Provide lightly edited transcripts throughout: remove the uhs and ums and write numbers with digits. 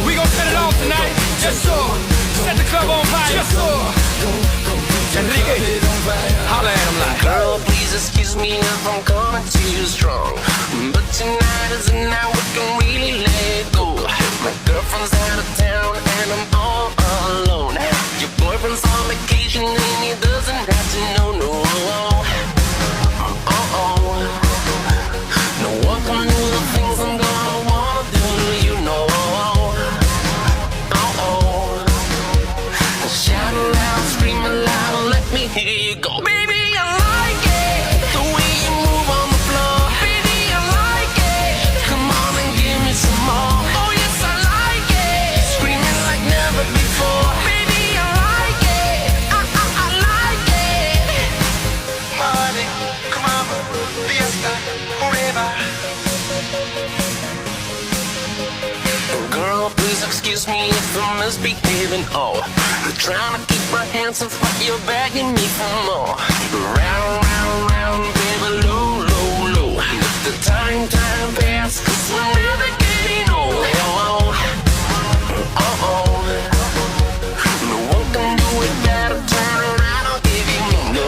We gon' set it off tonight. Yes, sir. Set the club on fire. Yes, sir. Enrique, holla at him like. Girl, please excuse me if I'm coming too strong, but tonight is the night we can really let go. My girlfriend's out of town and I'm all alone. Your boyfriend's on vacation and he doesn't have to know, no. No one can do the things I'm gonna wanna do, you know. Shout it loud, scream it loud, let me hear you go. Baby, I like it, the way you move on the floor. Baby, I like it, come on and give me some more. Oh yes, I like it, screaming like never before. Baby, I like it, I like it. Party, come on, fiesta, forever. Girl, please excuse me if I'm misbehaving. Oh, trying to keep my hands off, but you're begging me for more. Round, round, round, baby, low, low, low. Let the time pass, 'cause we're never getting old. No one can do it better. Turn around, I'll give you no.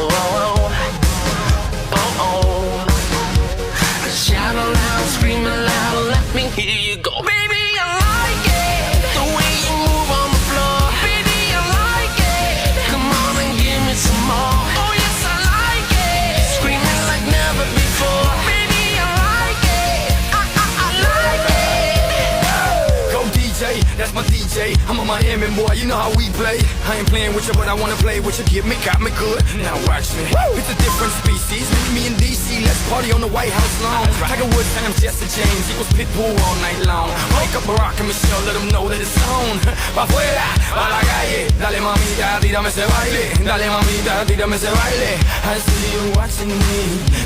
Shout it loud, scream it loud, let me hear you go. Baby, I like it, the way you move on the floor. Baby, I like it, come on and give me some more. Oh yes, I like it, screaming like never before. Baby, I like it, I like it. Go DJ, that's my DJ. I'm a Miami boy, you know how we play. I ain't playing with you, but I wanna play with you. Get me, got me good. Now watch me. It's a different species. Meet me in DC, let's party on the White House lawn. Tiger Woods times Jesse James equals Pitbull all night long. Wake up Barack and Michelle, let them know that it's on. Pa' afuera, pa' la calle. Dale mamita, tírame ese baile. Dale mamita, tírame ese baile. I see you watching me,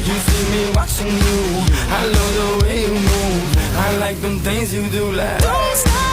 you see me watching you. I love the way you move, I like them things you do like. Don't stop.